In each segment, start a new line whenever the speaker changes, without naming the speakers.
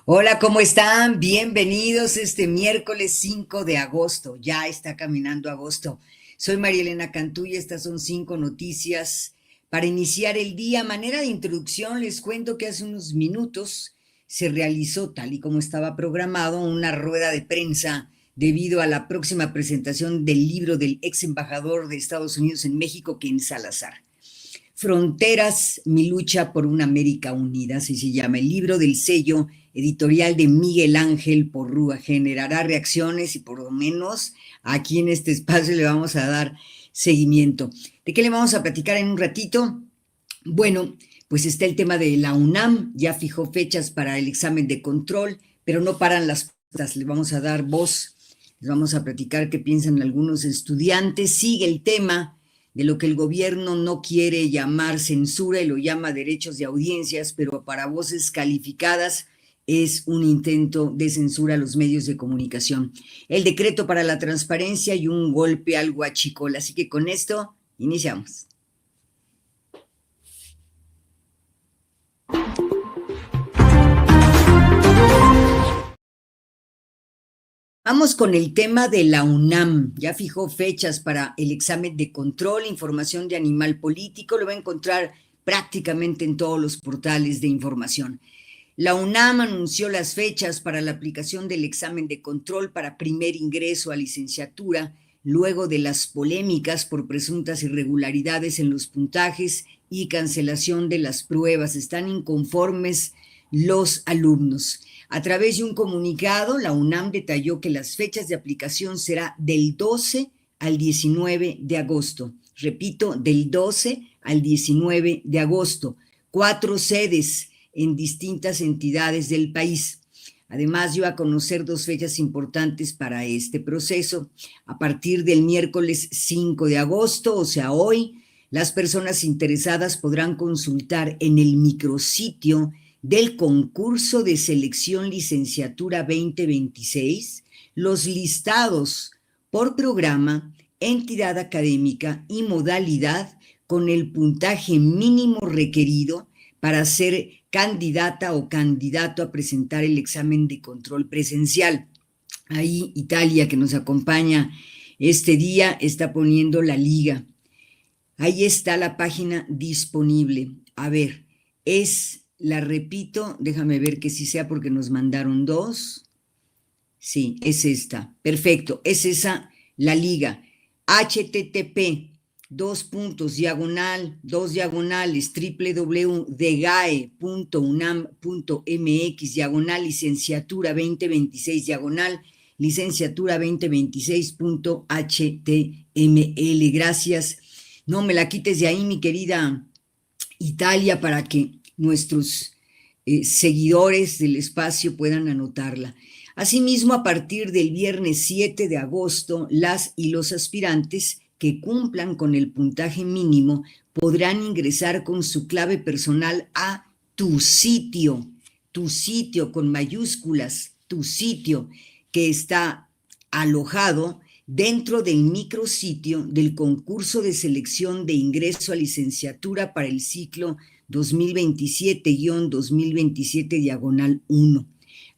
Hola, ¿cómo están? Bienvenidos este miércoles 5 de agosto. Ya está caminando agosto. Soy María Elena Cantú y estas son 5 noticias para iniciar el día. A manera de introducción, les cuento que hace unos minutos se realizó, tal y como estaba programado, una rueda de prensa debido a la próxima presentación del libro del ex embajador de Estados Unidos en México, Ken Salazar. Fronteras, mi lucha por una América unida, así se llama el libro del sello editorial de Miguel Ángel Porrúa. Generará reacciones y por lo menos aquí en este espacio le vamos a dar seguimiento. ¿De qué le vamos a platicar en un ratito? Bueno, pues está el tema de la UNAM, ya fijó fechas para el examen de control, pero no paran las cosas, le vamos a dar voz, les vamos a platicar qué piensan algunos estudiantes. Sigue el tema de lo que el gobierno no quiere llamar censura y lo llama derechos de audiencias, pero para voces calificadas es un intento de censura a los medios de comunicación. El decreto para la transparencia y un golpe al huachicol. Así que con esto iniciamos. Vamos con el tema de la UNAM. Ya fijó fechas para el examen de control, información de Animal Político. Lo va a encontrar prácticamente en todos los portales de información. La UNAM anunció las fechas para la aplicación del examen de control para primer ingreso a licenciatura, luego de las polémicas por presuntas irregularidades en los puntajes y cancelación de las pruebas. Están inconformes los alumnos. A través de un comunicado, la UNAM detalló que las fechas de aplicación será del 12 al 19 de agosto. Repito, del 12 al 19 de agosto. 4 sedes en distintas entidades del país. Además, dio a conocer 2 fechas importantes para este proceso. A partir del miércoles 5 de agosto, o sea, hoy, las personas interesadas podrán consultar en el micrositio del concurso de selección licenciatura 2026 los listados por programa, entidad académica y modalidad con el puntaje mínimo requerido para ser candidata o candidato a presentar el examen de control presencial. Ahí Italia, que nos acompaña este día, está poniendo la liga. Ahí está la página disponible. A ver, la repito, déjame ver que sí sea porque nos mandaron 2. Sí, es esta. Perfecto, es esa la liga. http www.degae.unam.mx licenciatura 2026 licenciatura 2026.html. Gracias. No me la quites de ahí, mi querida Italia, para que nuestros seguidores del espacio puedan anotarla. Asimismo, a partir del viernes 7 de agosto, las y los aspirantes que cumplan con el puntaje mínimo podrán ingresar con su clave personal a tu sitio con mayúsculas, tu sitio, que está alojado dentro del micrositio del concurso de selección de ingreso a licenciatura para el ciclo 2027-2027-1.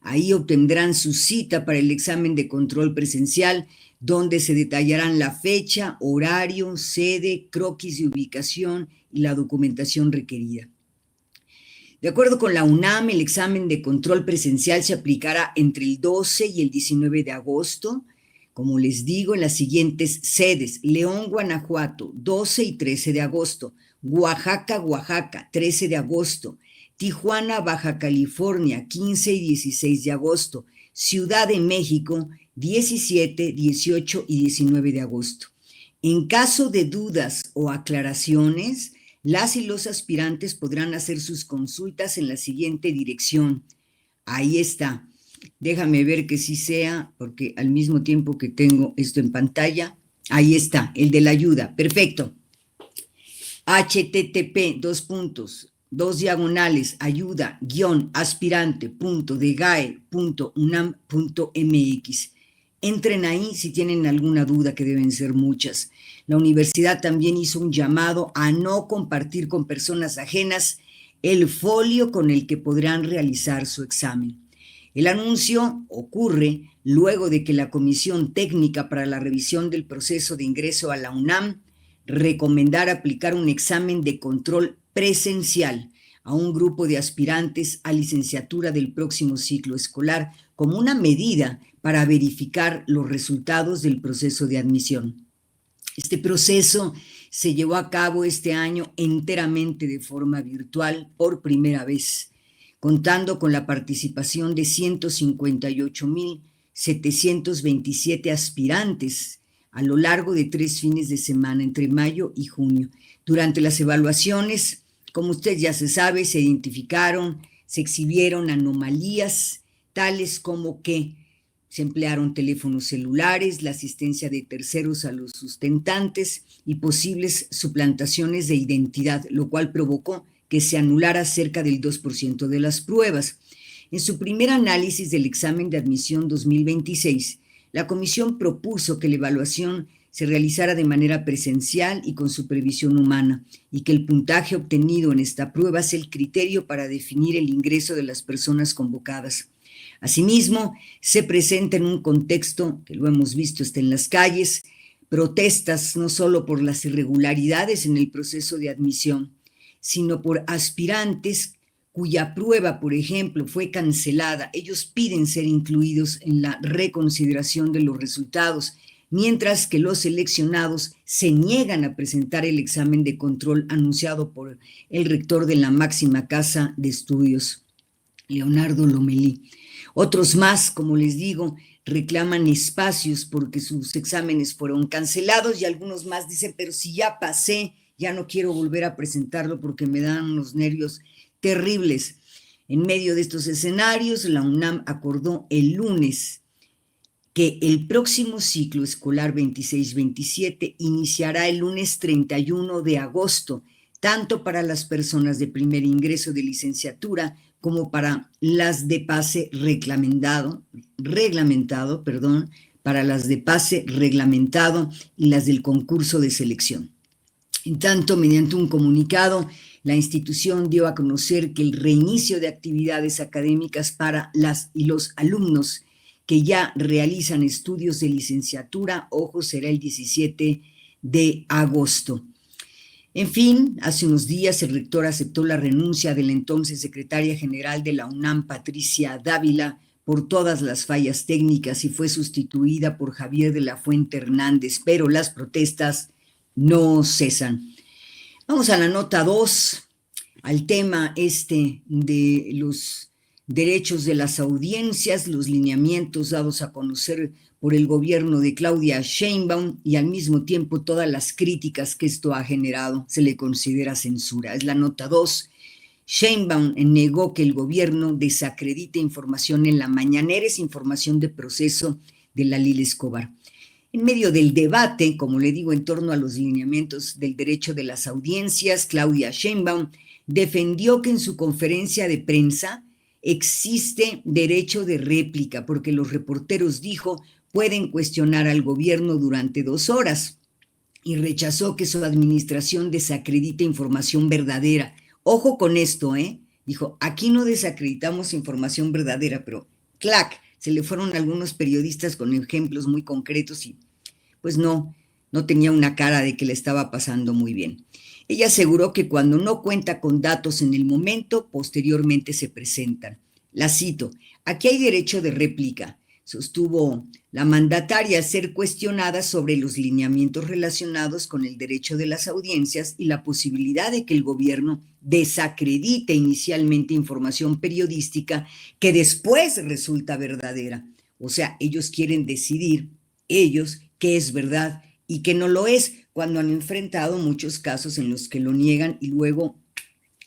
Ahí obtendrán su cita para el examen de control presencial, donde se detallarán la fecha, horario, sede, croquis de ubicación y la documentación requerida. De acuerdo con la UNAM, el examen de control presencial se aplicará entre el 12 y el 19 de agosto, como les digo, en las siguientes sedes: León, Guanajuato, 12 y 13 de agosto, Oaxaca, 13 de agosto, Tijuana, Baja California, 15 y 16 de agosto, Ciudad de México, 17, 18 y 19 de agosto. En caso de dudas o aclaraciones, las y los aspirantes podrán hacer sus consultas en la siguiente dirección. Ahí está. Déjame ver que sí sea, porque al mismo tiempo que tengo esto en pantalla, ahí está, el de la ayuda. Perfecto. http://ayuda-aspirante.degae.unam.mx. Entren ahí si tienen alguna duda, que deben ser muchas. La universidad también hizo un llamado a no compartir con personas ajenas el folio con el que podrán realizar su examen. El anuncio ocurre luego de que la Comisión Técnica para la Revisión del Proceso de Ingreso a la UNAM recomendara aplicar un examen de control presencial a un grupo de aspirantes a licenciatura del próximo ciclo escolar como una medida para verificar los resultados del proceso de admisión. Este proceso se llevó a cabo este año enteramente de forma virtual por primera vez, contando con la participación de 158,727 aspirantes a lo largo de 3 fines de semana entre mayo y junio. Durante las evaluaciones, como usted ya se sabe, se identificaron, se exhibieron anomalías, tales como que se emplearon teléfonos celulares, la asistencia de terceros a los sustentantes y posibles suplantaciones de identidad, lo cual provocó que se anulara cerca del 2% de las pruebas. En su primer análisis del examen de admisión 2026, la comisión propuso que la evaluación se realizara de manera presencial y con supervisión humana, y que el puntaje obtenido en esta prueba sea el criterio para definir el ingreso de las personas convocadas. Asimismo, se presenta en un contexto, que lo hemos visto hasta en las calles, protestas no solo por las irregularidades en el proceso de admisión, sino por aspirantes cuya prueba, por ejemplo, fue cancelada. Ellos piden ser incluidos en la reconsideración de los resultados, mientras que los seleccionados se niegan a presentar el examen de control anunciado por el rector de la máxima casa de estudios, Leonardo Lomelí. Otros más, como les digo, reclaman espacios porque sus exámenes fueron cancelados, y algunos más dicen, pero si ya pasé, ya no quiero volver a presentarlo porque me dan unos nervios terribles. En medio de estos escenarios, la UNAM acordó el lunes que el próximo ciclo escolar 26-27 iniciará el lunes 31 de agosto, tanto para las personas de primer ingreso de licenciatura como para las de pase reglamentado, para las de pase reglamentado y las del concurso de selección. En tanto, mediante un comunicado, la institución dio a conocer que el reinicio de actividades académicas para las y los alumnos que ya realizan estudios de licenciatura, será el 17 de agosto. En fin, hace unos días el rector aceptó la renuncia de la entonces secretaria general de la UNAM, Patricia Dávila, por todas las fallas técnicas, y fue sustituida por Javier de la Fuente Hernández, pero las protestas no cesan. Vamos a la nota 2, al tema de los derechos de las audiencias, los lineamientos dados a conocer por el gobierno de Claudia Sheinbaum, y al mismo tiempo todas las críticas que esto ha generado. Se le considera censura. Es la nota 2. Sheinbaum negó que el gobierno desacredite información en la mañanera, es información de proceso de la Lili Escobar. En medio del debate, como le digo, en torno a los lineamientos del derecho de las audiencias, Claudia Sheinbaum defendió que en su conferencia de prensa existe derecho de réplica, porque los reporteros, dijo, pueden cuestionar al gobierno durante 2 horas, y rechazó que su administración desacredite información verdadera. Ojo con esto, dijo, aquí no desacreditamos información verdadera, pero clac, se le fueron algunos periodistas con ejemplos muy concretos y pues no tenía una cara de que le estaba pasando muy bien. Ella aseguró que cuando no cuenta con datos en el momento, posteriormente se presentan. La cito, aquí hay derecho de réplica, sostuvo la mandataria, ser cuestionada sobre los lineamientos relacionados con el derecho de las audiencias y la posibilidad de que el gobierno desacredite inicialmente información periodística que después resulta verdadera. O sea, ellos quieren decidir, qué es verdad y qué no lo es, cuando han enfrentado muchos casos en los que lo niegan y luego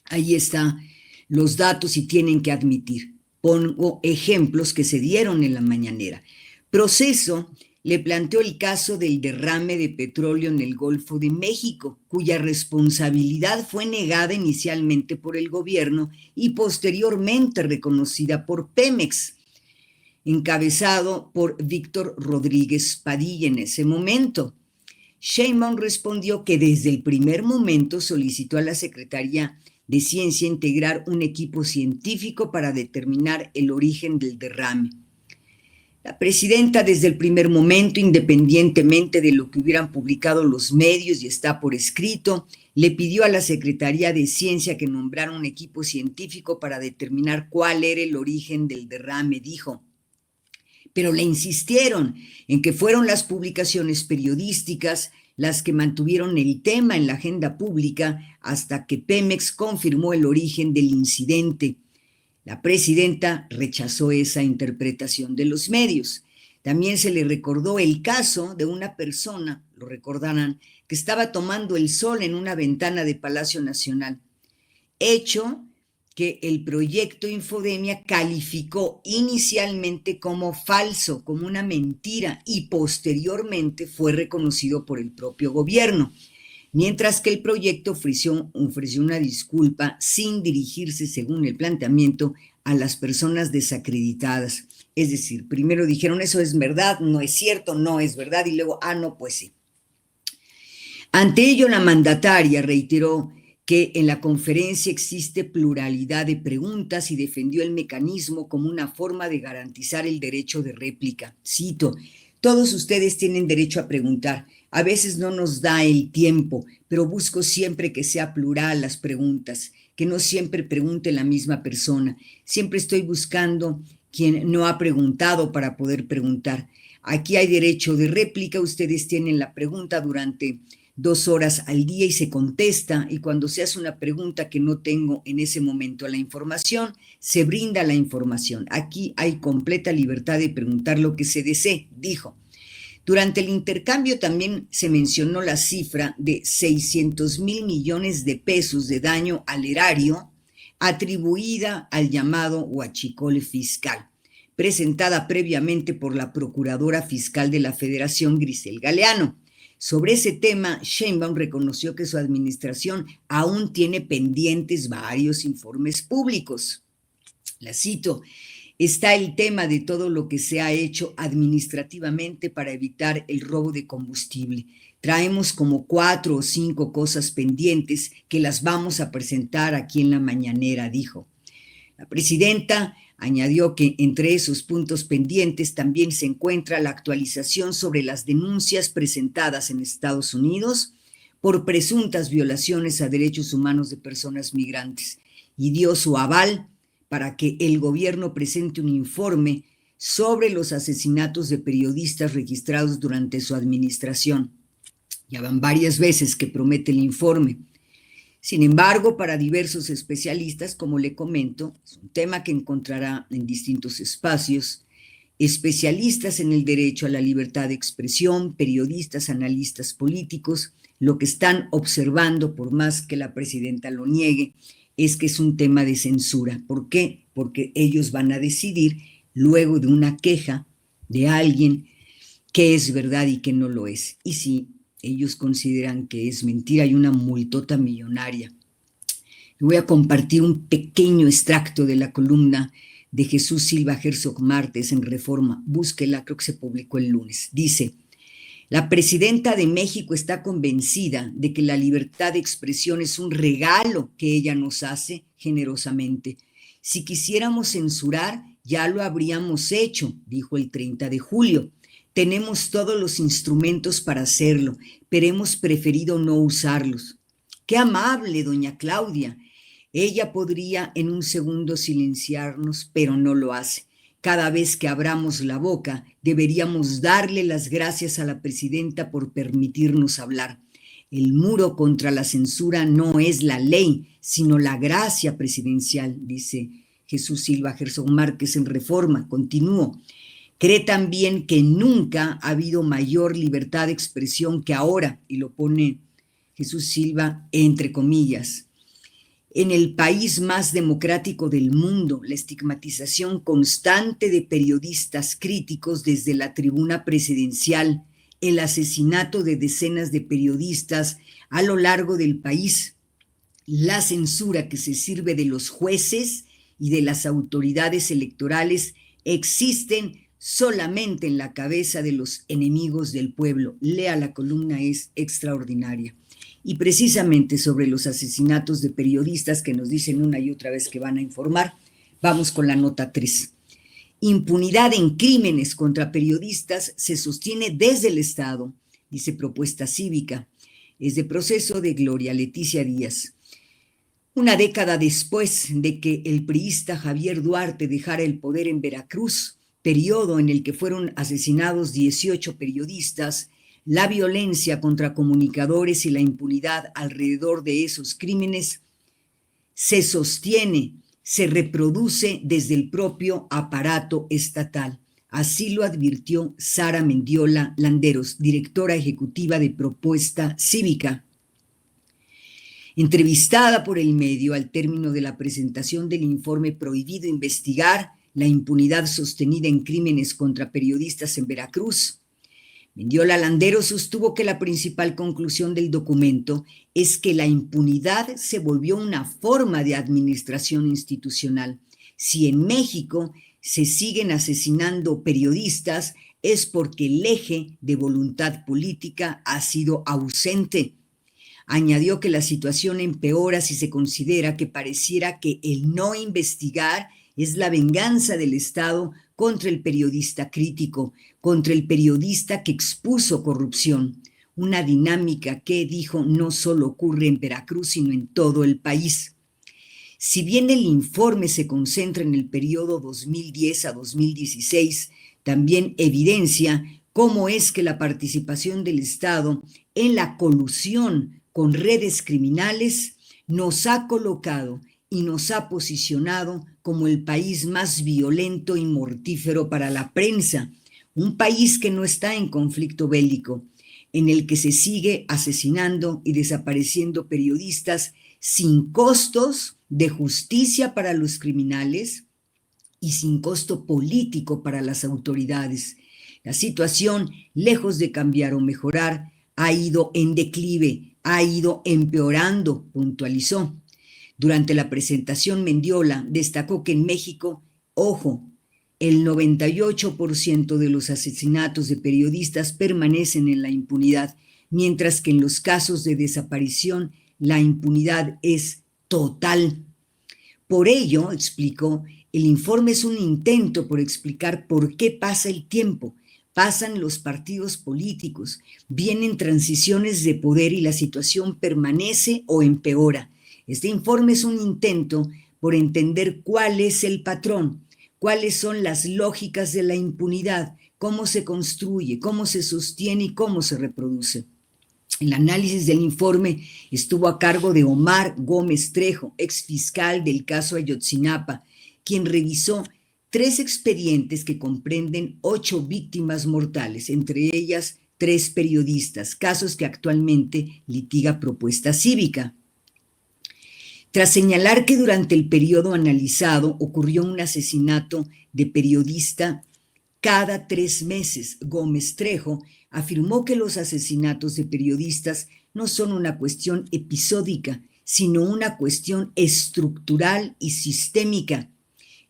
ahí están los datos y tienen que admitir. Pongo ejemplos que se dieron en la mañanera. Proceso le planteó el caso del derrame de petróleo en el Golfo de México, cuya responsabilidad fue negada inicialmente por el gobierno y posteriormente reconocida por Pemex, encabezado por Víctor Rodríguez Padilla en ese momento. Sheinbaum respondió que desde el primer momento solicitó a la Secretaría de Ciencia integrar un equipo científico para determinar el origen del derrame. La presidenta desde el primer momento, independientemente de lo que hubieran publicado los medios y está por escrito, le pidió a la Secretaría de Ciencia que nombrara un equipo científico para determinar cuál era el origen del derrame, dijo. Pero le insistieron en que fueron las publicaciones periodísticas las que mantuvieron el tema en la agenda pública hasta que Pemex confirmó el origen del incidente. La presidenta rechazó esa interpretación de los medios. También se le recordó el caso de una persona, lo recordarán, que estaba tomando el sol en una ventana de Palacio Nacional, hecho que el proyecto Infodemia calificó inicialmente como falso, como una mentira, y posteriormente fue reconocido por el propio gobierno, mientras que el proyecto ofreció una disculpa sin dirigirse, según el planteamiento, a las personas desacreditadas. Es decir, primero dijeron eso es verdad, no es cierto, no es verdad, y luego, no, pues sí. Ante ello, la mandataria reiteró que en la conferencia existe pluralidad de preguntas y defendió el mecanismo como una forma de garantizar el derecho de réplica. Cito, todos ustedes tienen derecho a preguntar. A veces no nos da el tiempo, pero busco siempre que sea plural las preguntas, que no siempre pregunte la misma persona. Siempre estoy buscando quien no ha preguntado para poder preguntar. Aquí hay derecho de réplica, ustedes tienen la pregunta durante 2 horas al día y se contesta, y cuando se hace una pregunta que no tengo en ese momento la información, se brinda la información. Aquí hay completa libertad de preguntar lo que se desee, dijo. Durante el intercambio también se mencionó la cifra de 600,000 millones de pesos de daño al erario atribuida al llamado huachicol fiscal, presentada previamente por la Procuradora Fiscal de la Federación, Grisel Galeano. Sobre ese tema, Sheinbaum reconoció que su administración aún tiene pendientes varios informes públicos. La cito, está el tema de todo lo que se ha hecho administrativamente para evitar el robo de combustible. Traemos como 4 o 5 cosas pendientes que las vamos a presentar aquí en la mañanera, dijo. La presidenta añadió que entre esos puntos pendientes también se encuentra la actualización sobre las denuncias presentadas en Estados Unidos por presuntas violaciones a derechos humanos de personas migrantes y dio su aval para que el gobierno presente un informe sobre los asesinatos de periodistas registrados durante su administración. Ya van varias veces que promete el informe. Sin embargo, para diversos especialistas, como le comento, es un tema que encontrará en distintos espacios, especialistas en el derecho a la libertad de expresión, periodistas, analistas políticos, lo que están observando, por más que la presidenta lo niegue, es que es un tema de censura. ¿Por qué? Porque ellos van a decidir, luego de una queja de alguien, qué es verdad y qué no lo es. Y sí, ellos consideran que es mentira, hay una multota millonaria. Voy a compartir un pequeño extracto de la columna de Jesús Silva Herzog Martes en Reforma. Búsquela, creo que se publicó el lunes. Dice, la presidenta de México está convencida de que la libertad de expresión es un regalo que ella nos hace generosamente. Si quisiéramos censurar, ya lo habríamos hecho, dijo el 30 de julio. Tenemos todos los instrumentos para hacerlo, pero hemos preferido no usarlos. ¡Qué amable, doña Claudia! Ella podría en un segundo silenciarnos, pero no lo hace. Cada vez que abramos la boca, deberíamos darle las gracias a la presidenta por permitirnos hablar. El muro contra la censura no es la ley, sino la gracia presidencial, dice Jesús Silva Herzog Márquez en Reforma. Continúo. Cree también que nunca ha habido mayor libertad de expresión que ahora, y lo pone Jesús Silva entre comillas. En el país más democrático del mundo, la estigmatización constante de periodistas críticos desde la tribuna presidencial, el asesinato de decenas de periodistas a lo largo del país, la censura que se sirve de los jueces y de las autoridades electorales existen solamente en la cabeza de los enemigos del pueblo. Lea la columna, es extraordinaria. Y precisamente sobre los asesinatos de periodistas que nos dicen una y otra vez que van a informar, vamos con la nota 3. Impunidad en crímenes contra periodistas se sostiene desde el Estado, dice Propuesta Cívica. Es de Proceso, de Gloria Leticia Díaz. Una década después de que el priista Javier Duarte dejara el poder en Veracruz, periodo en el que fueron asesinados 18 periodistas, la violencia contra comunicadores y la impunidad alrededor de esos crímenes se sostiene, se reproduce desde el propio aparato estatal. Así lo advirtió Sara Mendiola Landeros, directora ejecutiva de Propuesta Cívica. Entrevistada por El Medio al término de la presentación del informe Prohibido Investigar, la impunidad sostenida en crímenes contra periodistas en Veracruz, Mendiola Landeros sostuvo que la principal conclusión del documento es que la impunidad se volvió una forma de administración institucional. Si en México se siguen asesinando periodistas, es porque el eje de voluntad política ha sido ausente. Añadió que la situación empeora si se considera que pareciera que el no investigar es la venganza del Estado contra el periodista crítico, contra el periodista que expuso corrupción. Una dinámica que, dijo, no solo ocurre en Veracruz, sino en todo el país. Si bien el informe se concentra en el periodo 2010 a 2016, también evidencia cómo es que la participación del Estado en la colusión con redes criminales nos ha colocado y nos ha posicionado como el país más violento y mortífero para la prensa, un país que no está en conflicto bélico, en el que se sigue asesinando y desapareciendo periodistas sin costos de justicia para los criminales y sin costo político para las autoridades. La situación, lejos de cambiar o mejorar, ha ido en declive, ha ido empeorando, puntualizó. Durante la presentación, Mendiola destacó que en México, ojo, el 98% de los asesinatos de periodistas permanecen en la impunidad, mientras que en los casos de desaparición la impunidad es total. Por ello, explicó, el informe es un intento por explicar por qué pasa el tiempo, pasan los partidos políticos, vienen transiciones de poder y la situación permanece o empeora. Este informe es un intento por entender cuál es el patrón, cuáles son las lógicas de la impunidad, cómo se construye, cómo se sostiene y cómo se reproduce. El análisis del informe estuvo a cargo de Omar Gómez Trejo, exfiscal del caso Ayotzinapa, quien revisó 3 expedientes que comprenden 8 víctimas mortales, entre ellas 3 periodistas, casos que actualmente litiga Propuesta Cívica. Tras señalar que durante el periodo analizado ocurrió un asesinato de periodista cada 3 meses, Gómez Trejo afirmó que los asesinatos de periodistas no son una cuestión episódica, sino una cuestión estructural y sistémica.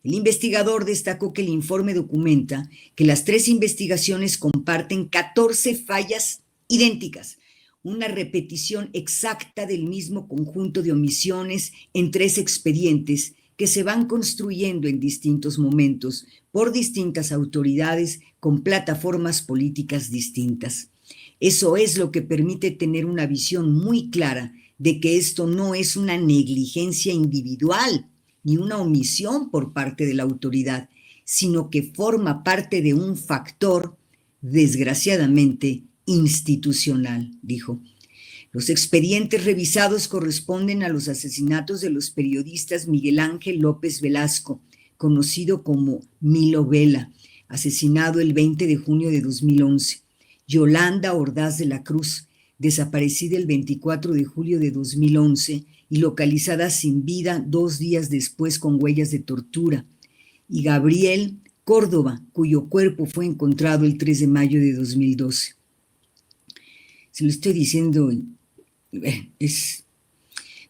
El investigador destacó que el informe documenta que las 3 investigaciones comparten 14 fallas idénticas, una repetición exacta del mismo conjunto de omisiones en 3 expedientes que se van construyendo en distintos momentos por distintas autoridades con plataformas políticas distintas. Eso es lo que permite tener una visión muy clara de que esto no es una negligencia individual ni una omisión por parte de la autoridad, sino que forma parte de un factor, desgraciadamente, institucional, dijo. Los expedientes revisados corresponden a los asesinatos de los periodistas Miguel Ángel López Velasco, conocido como Milo Vela, asesinado el 20 de junio de 2011, Yolanda Ordaz de la Cruz, desaparecida el 24 de julio de 2011 y localizada sin vida 2 días después con huellas de tortura, y Gabriel Córdoba, cuyo cuerpo fue encontrado el 3 de mayo de 2012. Se lo estoy diciendo,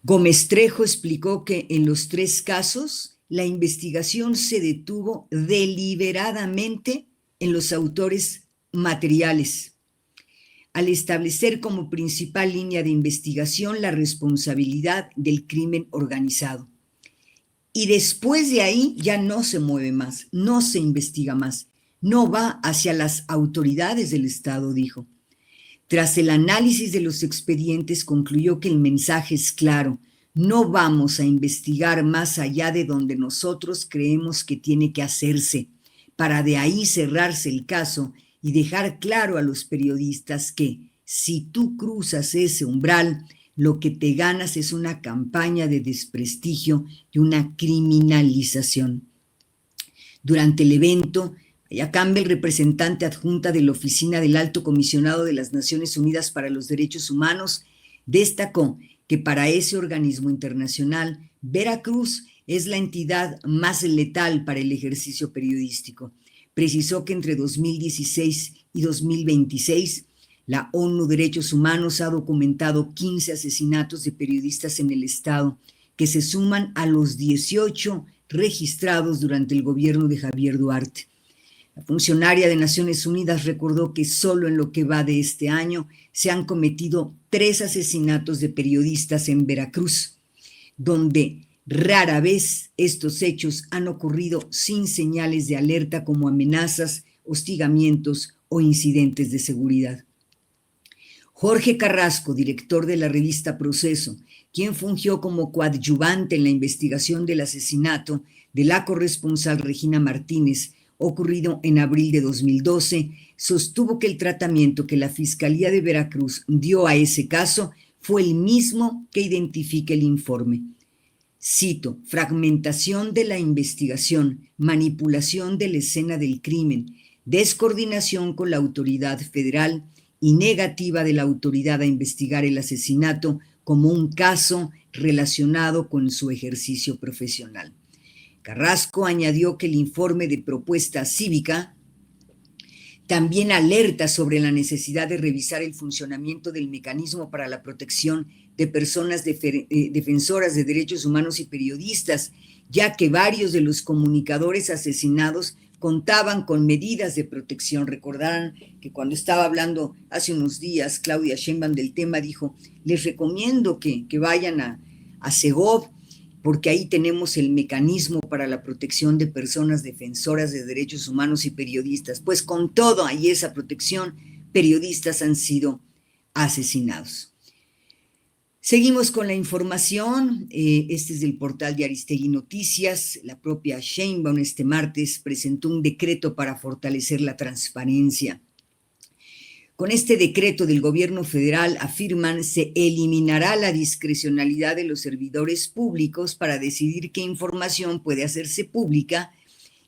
Gómez Trejo explicó que en los 3 casos la investigación se detuvo deliberadamente en los autores materiales, al establecer como principal línea de investigación la responsabilidad del crimen organizado. Y después de ahí ya no se mueve más, no se investiga más, no va hacia las autoridades del Estado, dijo. Tras el análisis de los expedientes, concluyó que el mensaje es claro: no vamos a investigar más allá de donde nosotros creemos que tiene que hacerse, para de ahí cerrarse el caso y dejar claro a los periodistas que, si tú cruzas ese umbral, lo que te ganas es una campaña de desprestigio y una criminalización. Durante el evento, Aya Campbell, representante adjunta de la Oficina del Alto Comisionado de las Naciones Unidas para los Derechos Humanos, destacó que para ese organismo internacional, Veracruz es la entidad más letal para el ejercicio periodístico. Precisó que entre 2016 y 2026, la ONU Derechos Humanos ha documentado 15 asesinatos de periodistas en el Estado, que se suman a los 18 registrados durante el gobierno de Javier Duarte. La funcionaria de Naciones Unidas recordó que solo en lo que va de este año se han cometido 3 asesinatos de periodistas en Veracruz, donde rara vez estos hechos han ocurrido sin señales de alerta como amenazas, hostigamientos o incidentes de seguridad. Jorge Carrasco, director de la revista Proceso, quien fungió como coadyuvante en la investigación del asesinato de la corresponsal Regina Martínez, ocurrido en abril de 2012, sostuvo que el tratamiento que la Fiscalía de Veracruz dio a ese caso fue el mismo que identifica el informe. Cito: fragmentación de la investigación, manipulación de la escena del crimen, descoordinación con la autoridad federal y negativa de la autoridad a investigar el asesinato como un caso relacionado con su ejercicio profesional. Carrasco añadió que el informe de propuesta cívica también alerta sobre la necesidad de revisar el funcionamiento del mecanismo para la protección de personas defensoras de derechos humanos y periodistas, ya que varios de los comunicadores asesinados contaban con medidas de protección. Recordarán que cuando estaba hablando hace unos días Claudia Sheinbaum del tema, dijo: les recomiendo que vayan a Segov, porque ahí tenemos el mecanismo para la protección de personas defensoras de derechos humanos y periodistas. Pues con todo ahí esa protección, periodistas han sido asesinados. Seguimos con la información. Este es del portal de Aristegui Noticias. La propia Sheinbaum este martes presentó un decreto para fortalecer la transparencia. Con este decreto del gobierno federal, afirman, se eliminará la discrecionalidad de los servidores públicos para decidir qué información puede hacerse pública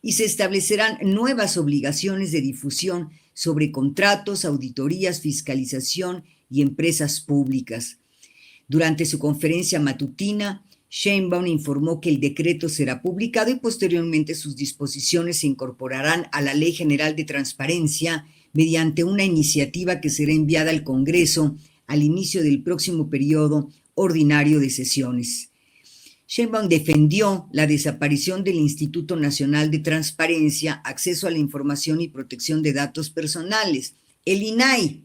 y se establecerán nuevas obligaciones de difusión sobre contratos, auditorías, fiscalización y empresas públicas. Durante su conferencia matutina, Sheinbaum informó que el decreto será publicado y posteriormente sus disposiciones se incorporarán a la Ley General de Transparencia mediante una iniciativa que será enviada al Congreso al inicio del próximo periodo ordinario de sesiones. Sheinbaum defendió la desaparición del Instituto Nacional de Transparencia, Acceso a la Información y Protección de Datos Personales, el INAI.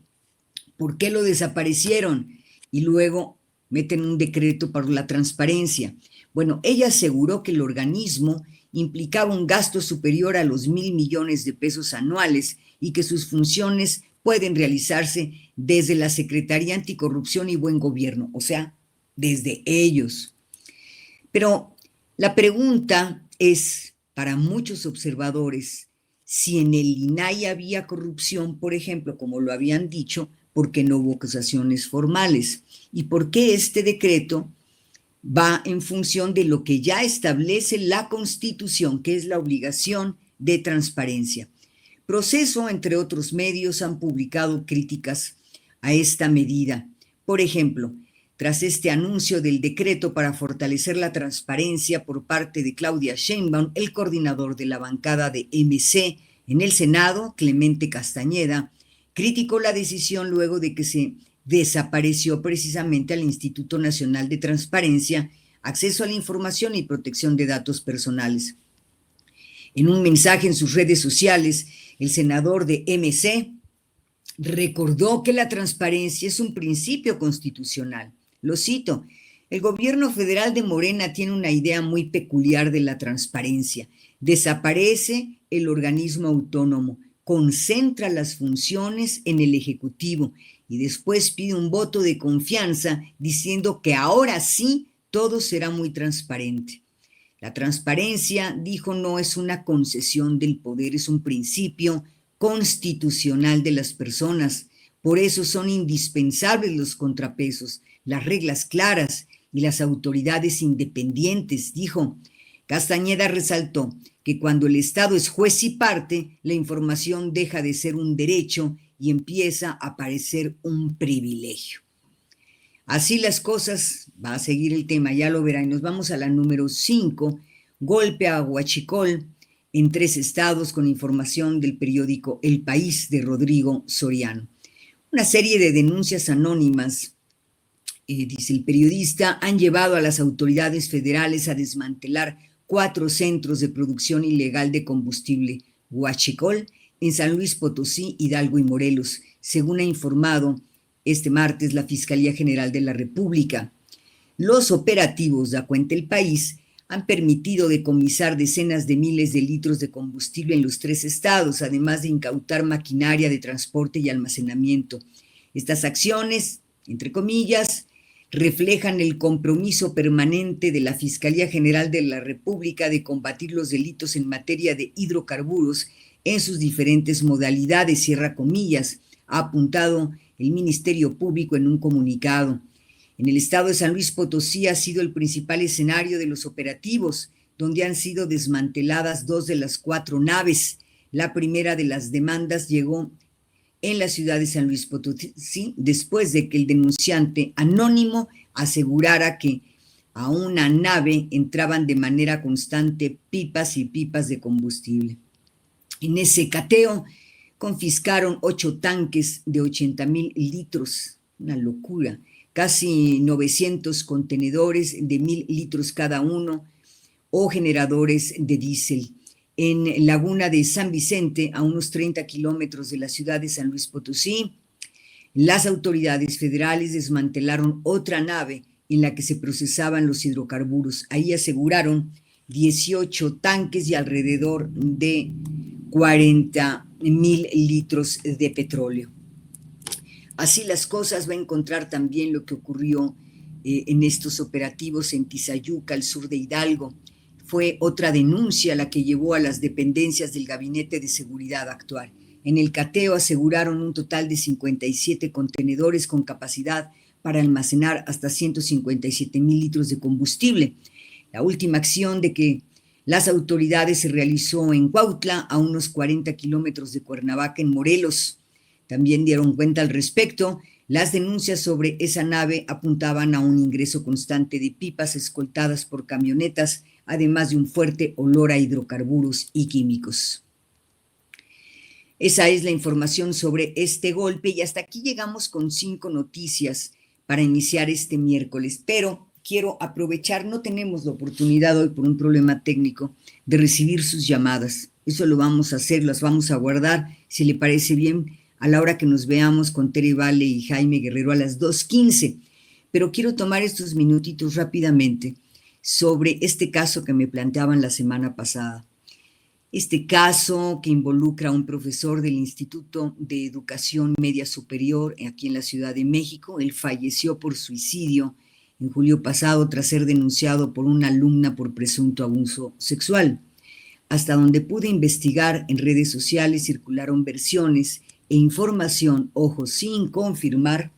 ¿Por qué lo desaparecieron? Y luego meten un decreto para la transparencia. Bueno, ella aseguró que el organismo implicaba un gasto superior a los 1,000 millones de pesos anuales y que sus funciones pueden realizarse desde la Secretaría Anticorrupción y Buen Gobierno, o sea, desde ellos. Pero la pregunta es, para muchos observadores, si en el INAI había corrupción, por ejemplo, como lo habían dicho, ¿por qué no hubo acusaciones formales? ¿Y por qué este decreto va en función de lo que ya establece la Constitución, que es la obligación de transparencia? Proceso, entre otros medios, han publicado críticas a esta medida. Por ejemplo, tras este anuncio del decreto para fortalecer la transparencia por parte de Claudia Sheinbaum, el coordinador de la bancada de MC en el Senado, Clemente Castañeda, criticó la decisión luego de que se desapareció precisamente al Instituto Nacional de Transparencia, Acceso a la Información y Protección de Datos Personales. En un mensaje en sus redes sociales, el senador de MC recordó que la transparencia es un principio constitucional. Lo cito: el gobierno federal de Morena tiene una idea muy peculiar de la transparencia. Desaparece el organismo autónomo, concentra las funciones en el Ejecutivo y después pide un voto de confianza diciendo que ahora sí todo será muy transparente. La transparencia, dijo, no es una concesión del poder, es un principio constitucional de las personas. Por eso son indispensables los contrapesos, las reglas claras y las autoridades independientes, dijo. Castañeda resaltó que cuando el Estado es juez y parte, la información deja de ser un derecho y empieza a parecer un privilegio. Así las cosas, va a seguir el tema, ya lo verán. Y nos vamos a la número 5, golpe a Huachicol en 3 estados, con información del periódico El País de Rodrigo Soriano. Una serie de denuncias anónimas, dice el periodista, han llevado a las autoridades federales a desmantelar 4 centros de producción ilegal de combustible Huachicol en San Luis Potosí, Hidalgo y Morelos, según ha informado este martes la Fiscalía General de la República. Los operativos, da cuenta El País, han permitido decomisar decenas de miles de litros de combustible en los 3 estados, además de incautar maquinaria de transporte y almacenamiento. Estas acciones, entre comillas, reflejan el compromiso permanente de la Fiscalía General de la República de combatir los delitos en materia de hidrocarburos en sus diferentes modalidades, cierra comillas, ha apuntado el Ministerio Público en un comunicado. En el estado de San Luis Potosí ha sido el principal escenario de los operativos, donde han sido desmanteladas 2 de las 4 naves. La primera de las demandas llegó en la ciudad de San Luis Potosí, después de que el denunciante anónimo asegurara que a una nave entraban de manera constante pipas y pipas de combustible. En ese cateo confiscaron 8 tanques de 80,000 litros, una locura, casi 900 contenedores de 1,000 litros cada uno, o generadores de diésel. En Laguna de San Vicente, a unos 30 kilómetros de la ciudad de San Luis Potosí, las autoridades federales desmantelaron otra nave en la que se procesaban los hidrocarburos. Ahí aseguraron 18 tanques y alrededor de 40,000 litros de petróleo. Así las cosas, va a encontrar también lo que ocurrió en estos operativos en Tizayuca, al sur de Hidalgo. Fue otra denuncia la que llevó a las dependencias del Gabinete de Seguridad a actuar. En el cateo aseguraron un total de 57 contenedores con capacidad para almacenar hasta 157,000 litros de combustible. La última acción de que las autoridades se realizó en Cuautla, a unos 40 kilómetros de Cuernavaca, en Morelos. También dieron cuenta al respecto. Las denuncias sobre esa nave apuntaban a un ingreso constante de pipas escoltadas por camionetas, además de un fuerte olor a hidrocarburos y químicos. Esa es la información sobre este golpe y hasta aquí llegamos con 5 noticias para iniciar este miércoles, pero quiero aprovechar, no tenemos la oportunidad hoy por un problema técnico de recibir sus llamadas. Eso lo vamos a hacer, las vamos a guardar, si le parece bien, a la hora que nos veamos con Tere Vale y Jaime Guerrero a las 2:15. Pero quiero tomar estos minutitos rápidamente sobre este caso que me planteaban la semana pasada. Este caso que involucra a un profesor del Instituto de Educación Media Superior aquí en la Ciudad de México. Él falleció por suicidio en julio pasado tras ser denunciado por una alumna por presunto abuso sexual. Hasta donde pude investigar en redes sociales circularon versiones e información, ojo, sin confirmar,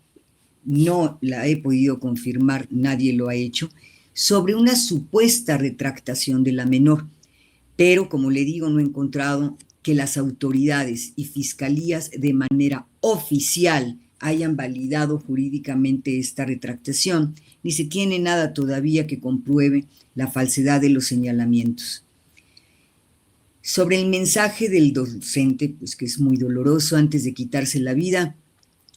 no la he podido confirmar, nadie lo ha hecho, sobre una supuesta retractación de la menor. Pero, como le digo, no he encontrado que las autoridades y fiscalías de manera oficial hayan validado jurídicamente esta retractación, ni se tiene nada todavía que compruebe la falsedad de los señalamientos. Sobre el mensaje del docente, pues que es muy doloroso, antes de quitarse la vida,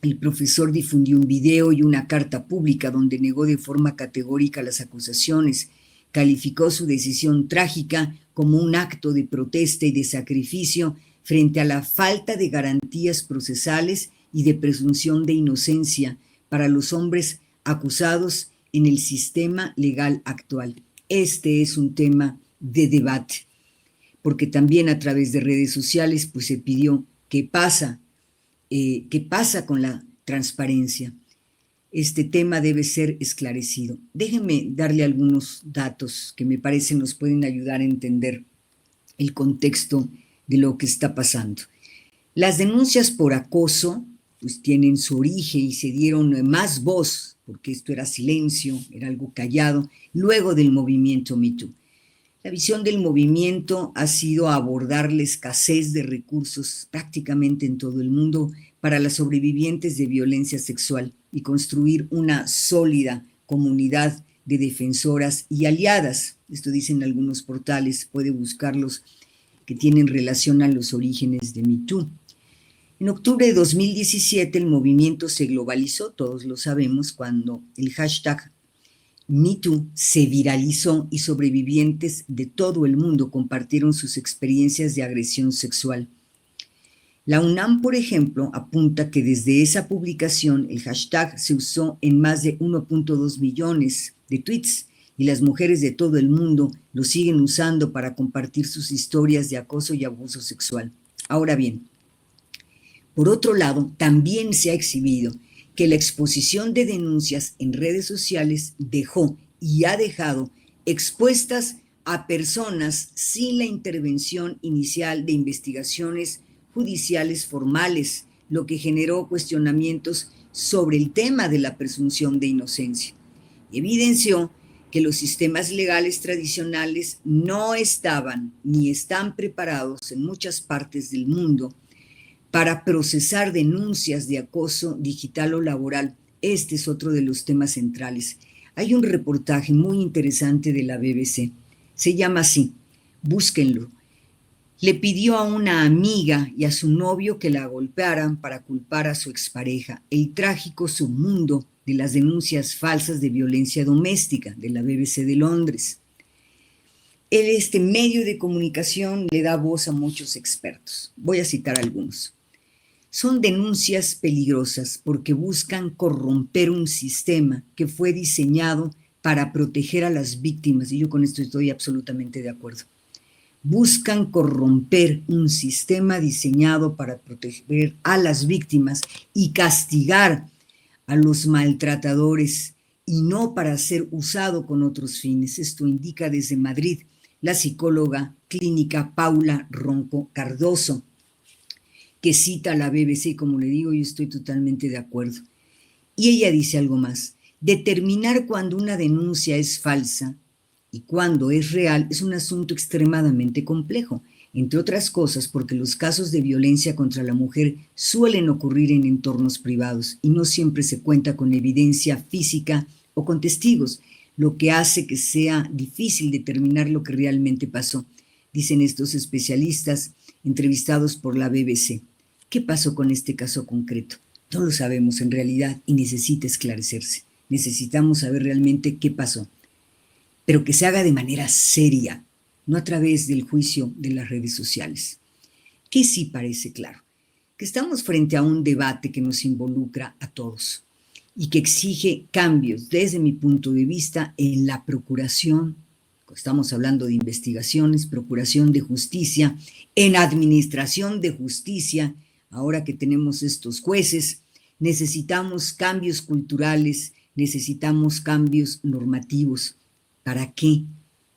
el profesor difundió un video y una carta pública donde negó de forma categórica las acusaciones calificó su decisión trágica como un acto de protesta y de sacrificio frente a la falta de garantías procesales y de presunción de inocencia para los hombres acusados en el sistema legal actual. Este es un tema de debate, porque también a través de redes sociales pues, se pidió qué pasa con la transparencia. Este tema debe ser esclarecido. Déjenme darle algunos datos que me parece nos pueden ayudar a entender el contexto de lo que está pasando. Las denuncias por acoso pues tienen su origen y se dieron más voz, porque esto era silencio, era algo callado, luego del movimiento Me Too. La visión del movimiento ha sido abordar la escasez de recursos prácticamente en todo el mundo para las sobrevivientes de violencia sexual y construir una sólida comunidad de defensoras y aliadas. Esto dicen algunos portales, puede buscarlos, que tienen relación a los orígenes de Me Too. En octubre de 2017 el movimiento se globalizó, todos lo sabemos, cuando el hashtag Me Too se viralizó y sobrevivientes de todo el mundo compartieron sus experiencias de agresión sexual. La UNAM, por ejemplo, apunta que desde esa publicación el hashtag se usó en más de 1.2 millones de tweets y las mujeres de todo el mundo lo siguen usando para compartir sus historias de acoso y abuso sexual. Ahora bien, por otro lado, también se ha exhibido que la exposición de denuncias en redes sociales dejó y ha dejado expuestas a personas sin la intervención inicial de investigaciones judiciales formales, lo que generó cuestionamientos sobre el tema de la presunción de inocencia. Evidenció que los sistemas legales tradicionales no estaban ni están preparados en muchas partes del mundo para procesar denuncias de acoso digital o laboral. Este es otro de los temas centrales. Hay un reportaje muy interesante de la BBC. Se llama así, búsquenlo. Le pidió a una amiga y a su novio que la golpearan para culpar a su expareja. El trágico submundo de las denuncias falsas de violencia doméstica de la BBC de Londres. Este medio de comunicación le da voz a muchos expertos. Voy a citar algunos. Son denuncias peligrosas porque buscan corromper un sistema que fue diseñado para proteger a las víctimas, y yo con esto estoy absolutamente de acuerdo. Buscan corromper un sistema diseñado para proteger a las víctimas y castigar a los maltratadores y no para ser usado con otros fines. Esto indica desde Madrid la psicóloga clínica Paula Ronco Cardoso, que cita a la BBC, como le digo, yo estoy totalmente de acuerdo. Y ella dice algo más. Determinar cuando una denuncia es falsa y cuando es real es un asunto extremadamente complejo, entre otras cosas porque los casos de violencia contra la mujer suelen ocurrir en entornos privados y no siempre se cuenta con evidencia física o con testigos, lo que hace que sea difícil determinar lo que realmente pasó, dicen estos especialistas entrevistados por la BBC. ¿Qué pasó con este caso concreto? No lo sabemos en realidad y necesita esclarecerse. Necesitamos saber realmente qué pasó, pero que se haga de manera seria, no a través del juicio de las redes sociales. ¿Qué sí parece claro? Que estamos frente a un debate que nos involucra a todos y que exige cambios, desde mi punto de vista, en la procuración. Estamos hablando de investigaciones, procuración de justicia, en administración de justicia. Ahora que tenemos estos jueces, necesitamos cambios culturales, necesitamos cambios normativos. ¿Para qué?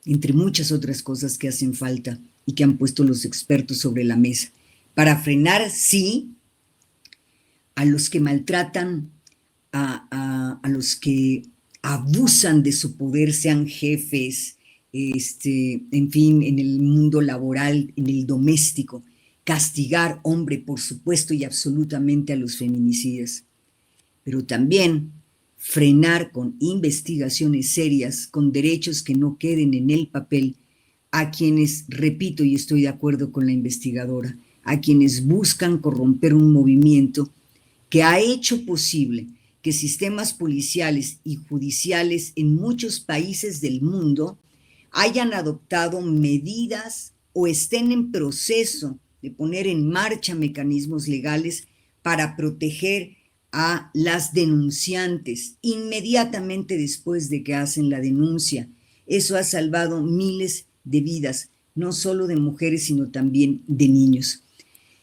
Entre muchas otras cosas que hacen falta y que han puesto los expertos sobre la mesa. Para frenar, sí, a los que maltratan, a los que abusan de su poder, sean jefes, en fin, en el mundo laboral, en el doméstico. Castigar, hombre, por supuesto, y absolutamente a los feminicidas. Pero también frenar con investigaciones serias, con derechos que no queden en el papel, a quienes, repito, y estoy de acuerdo con la investigadora, a quienes buscan corromper un movimiento que ha hecho posible que sistemas policiales y judiciales en muchos países del mundo hayan adoptado medidas o estén en proceso de poner en marcha mecanismos legales para proteger a las denunciantes inmediatamente después de que hacen la denuncia. Eso ha salvado miles de vidas, no solo de mujeres, sino también de niños.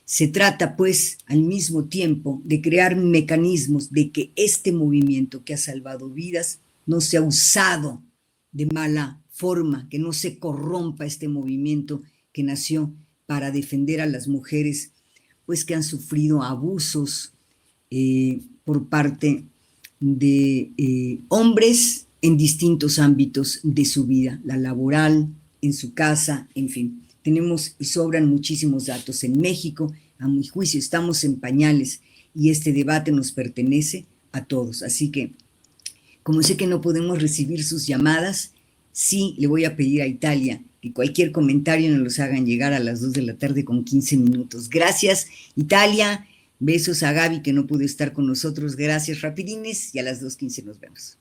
Se trata, pues, al mismo tiempo de crear mecanismos de que este movimiento que ha salvado vidas no sea usado de mala forma, que no se corrompa este movimiento que nació para defender a las mujeres, pues que han sufrido abusos por parte de hombres en distintos ámbitos de su vida, la laboral, en su casa, en fin. Tenemos y sobran muchísimos datos. En México, a mi juicio, estamos en pañales y este debate nos pertenece a todos. Así que, como sé que no podemos recibir sus llamadas, sí le voy a pedir a Italia que cualquier comentario nos los hagan llegar a las 2 de la tarde con 15 minutos. Gracias, Italia. Besos a Gaby, que no pudo estar con nosotros. Gracias, rapidines, y a las 2:15 nos vemos.